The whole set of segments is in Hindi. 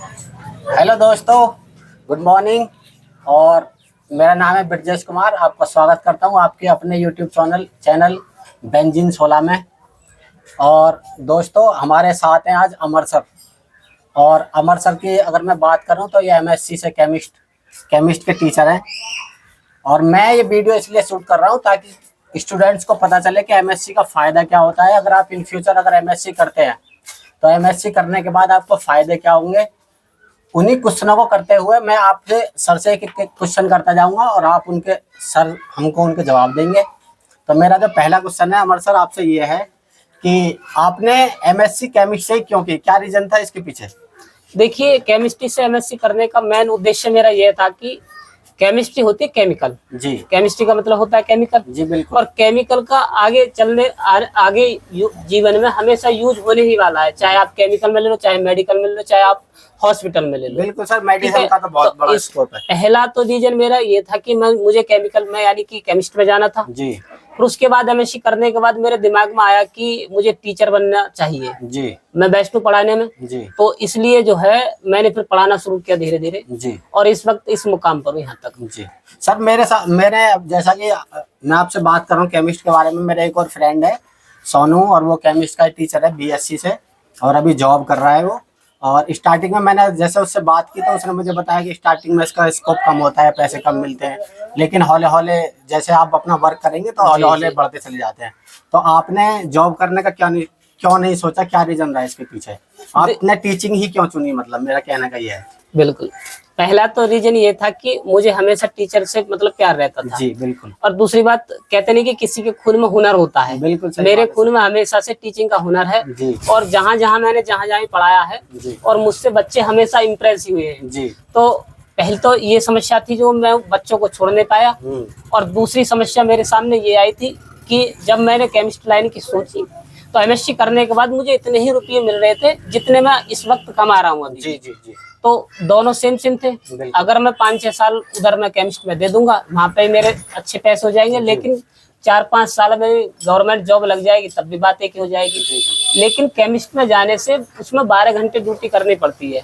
हेलो दोस्तों, गुड मॉर्निंग। और मेरा नाम है ब्रजेश कुमार। आपका स्वागत करता हूं आपके अपने यूट्यूब चैनल बेंजिन 16 में। और दोस्तों, हमारे साथ हैं आज अमर सर। और अमर सर की अगर मैं बात करूं तो ये एमएससी से केमिस्ट के टीचर हैं। और मैं ये वीडियो इसलिए शूट कर रहा हूं ताकि स्टूडेंट्स को पता चले कि एमएससी का फ़ायदा क्या होता है। अगर आप इन फ्यूचर अगर एमएससी करते हैं तो एमएससी करने के बाद आपको फ़ायदे क्या होंगे, उन्हीं क्वेश्चनों को करते हुए मैं आपसे सर से एक क्वेश्चन करता जाऊंगा और आप उनके सर हमको उनके जवाब देंगे। तो मेरा जो पहला क्वेश्चन है अमर सर आपसे ये है कि आपने एमएससी केमिस्ट्री क्यों की, क्या रीजन था इसके पीछे? देखिए, केमिस्ट्री से एमएससी करने का मेन उद्देश्य मेरा यह था कि केमिस्ट्री होती है केमिकल। जी, केमिस्ट्री का मतलब होता है केमिकल। जी बिल्कुल। और केमिकल का आगे जीवन में हमेशा यूज होने ही वाला है, चाहे आप केमिकल में ले लो, चाहे मेडिकल में ले लो, चाहे आप हॉस्पिटल में ले लो। बिल्कुल सर, मेडिसिन का तो बहुत बड़ा स्कोप है। पहला तो रीजन मेरा ये था कि मुझे केमिकल में यानी कि केमिस्ट्री में जाना था। जी, फिर उसके बाद एमएससी करने के बाद मेरे दिमाग में आया कि मुझे टीचर बनना चाहिए। जी, मैं बेस्ट हूँ पढ़ाने में। जी, तो इसलिए जो है मैंने फिर पढ़ाना शुरू किया धीरे धीरे। जी, और इस वक्त इस मुकाम पर हूँ यहाँ तक। जी सर, मेरे जैसा कि मैं आपसे बात कर रहा हूँ केमिस्ट के बारे में, मेरा एक और फ्रेंड है सोनू, और वो केमिस्ट का टीचर है बीएससी से, और अभी जॉब कर रहा है वो। और स्टार्टिंग में मैंने जैसे उससे बात की तो उसने मुझे बताया कि स्टार्टिंग में इसका स्कोप कम होता है, पैसे कम मिलते हैं, लेकिन हौले हौले जैसे आप अपना वर्क करेंगे तो हौले हौले बढ़ते चले जाते हैं। तो आपने जॉब करने का क्यों नहीं सोचा, क्या रीजन रहा इसके पीछे? आपने टीचिंग ही क्यों चुनी, मतलब मेरा कहने का ये है। बिल्कुल, पहला तो रीजन ये था कि मुझे हमेशा टीचर से मतलब प्यार रहता था। जी बिल्कुल। और दूसरी बात, कहते नहीं कि किसी के खून में हुनर होता है। बिल्कुल सही मेरे बात है खून में हमेशा से टीचिंग का हुनर है। जी। और जहाँ जहाँ मैंने पढ़ाया है जी। और मुझसे बच्चे हमेशा इम्प्रेस हुए हैं। जी। तो पहले तो ये समस्या थी जो मैं बच्चों को छोड़ नहीं पाया। और दूसरी समस्या मेरे सामने ये आई थी कि जब मैंने केमिस्ट्री लाइन की सोची तो एमएससी करने के बाद मुझे इतने ही रुपये मिल रहे थे जितने मैं इस वक्त कमा रहा हूँ अभी। जी, जी, जी। तो दोनों सेम थे। अगर मैं 5-6 साल उधर मैं केमिस्ट्री में दे दूंगा, वहाँ पे मेरे अच्छे पैसे हो जाएंगे, लेकिन 4-5 साल में गवर्नमेंट जॉब लग जाएगी तब भी बात एक ही हो जाएगी। लेकिन केमिस्ट्री में जाने से उसमें 12 घंटे ड्यूटी करनी पड़ती है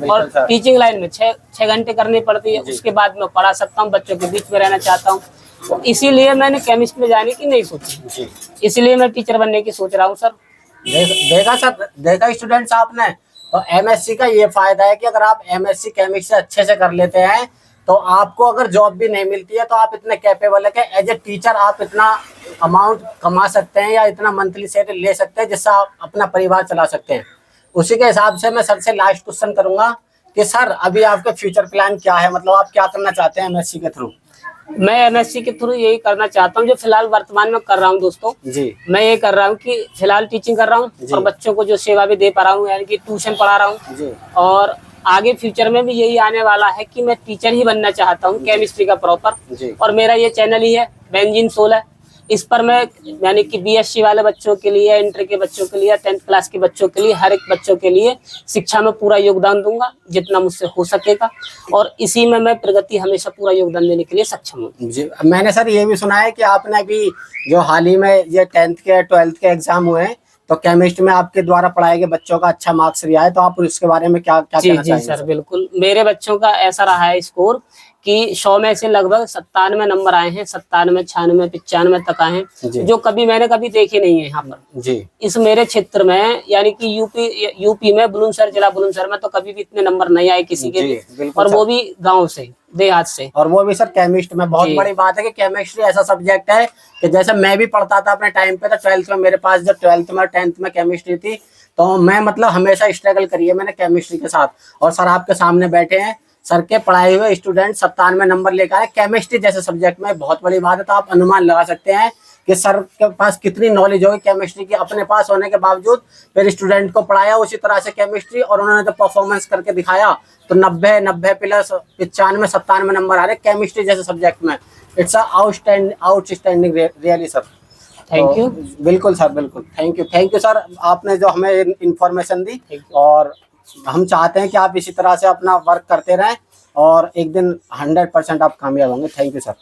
और टीचिंग लाइन में 6 घंटे करनी पड़ती है। उसके बाद मैं पढ़ा सकता हूँ, बच्चों के बीच में रहना चाहता हूँ। तो इसीलिए मैंने केमिस्ट्री में जाने की नहीं सोची, इसलिए मैं टीचर बनने की सोच रहा हूँ। सर देखा स्टूडेंट्स आपने, तो एमएससी का ये फायदा है कि अगर आप एमएससी केमिस्ट्री अच्छे से कर लेते हैं तो आपको अगर जॉब भी नहीं मिलती है तो आप इतने कैपेबल है कि एज ए टीचर आप इतना अमाउंट कमा सकते हैं या इतना मंथली सैलरी ले सकते हैं जिससे आप अपना परिवार चला सकते हैं। उसी के हिसाब से मैं सर से लास्ट क्वेश्चन करूंगा कि सर अभी आपका फ्यूचर प्लान क्या है, मतलब आप क्या करना चाहते हैं एमएससी के थ्रू? मैं एमएससी के थ्रू यही करना चाहता हूँ जो फिलहाल वर्तमान में कर रहा हूँ दोस्तों जी। मैं ये कर रहा हूँ कि फिलहाल टीचिंग कर रहा हूँ और बच्चों को जो सेवा भी दे पा रहा हूँ, यानी कि ट्यूशन पढ़ा रहा हूँ। और आगे फ्यूचर में भी यही आने वाला है कि मैं टीचर ही बनना चाहता हूँ केमिस्ट्री का प्रॉपर। और मेरा ये चैनल ही है बेंजिन 16। इस पर मैं यानी कि बीएससी वाले बच्चों के लिए, इंटर के बच्चों के लिए, 10th क्लास के बच्चों के लिए, हर एक बच्चों के लिए शिक्षा में पूरा योगदान दूंगा जितना मुझसे हो सकेगा। और इसी में मैं प्रगति हमेशा पूरा योगदान देने के लिए सक्षम हूँ। जी, मैंने सर ये भी सुना है कि आपने अभी जो हाल ही में ये 10th के 12th के एग्जाम हुए हैं तो केमिस्ट्री में आपके द्वारा पढ़ाए गए बच्चों का अच्छा मार्क्स रहा है, तो आप उसके बारे में क्या कहना चाहेंगे? जी सर, बिल्कुल। मेरे बच्चों का ऐसा रहा है स्कोर कि 100 में से लगभग 97 नंबर आए हैं, 97, 96, 95 तक आए हैं, जो मैंने कभी देखे नहीं है यहाँ पर। जी। इस मेरे क्षेत्र में यानी कि यूपी में बुलंदशहर, जिला बुलंदशहर में तो कभी भी इतने नंबर नहीं आए किसी के भी, और वो भी गाँव से, देहात से। और वो भी सर केमिस्ट्री में बहुत बड़ी बात है कि केमिस्ट्री ऐसा सब्जेक्ट है कि जैसे मैं भी पढ़ता था अपने टाइम पे, तो 12th में मेरे पास जब 12th में और 10th में केमिस्ट्री थी तो मैं मतलब हमेशा स्ट्रगल करी है मैंने केमिस्ट्री के साथ। और सर आपके सामने बैठे हैं, सर के पढ़ाए हुए स्टूडेंट 97 नंबर लेकर आए केमिस्ट्री जैसे सब्जेक्ट में, बहुत बड़ी बात है। तो आप अनुमान लगा सकते हैं कि सर के पास कितनी नॉलेज होगी केमिस्ट्री की, अपने पास होने के बावजूद फिर स्टूडेंट को पढ़ाया उसी तरह से केमिस्ट्री, और उन्होंने तो परफॉर्मेंस करके दिखाया तो 90 प्लस 95 97 नंबर आ रहे केमिस्ट्री जैसे सब्जेक्ट में। It's outstanding really sir. Thank you. बिल्कुल सर, बिल्कुल। थैंक यू सर, आपने जो हमें इंफॉर्मेशन दी, और हम चाहते हैं कि आप इसी तरह से अपना वर्क करते रहें और एक दिन 100% आप कामयाब होंगे। Thank you sir.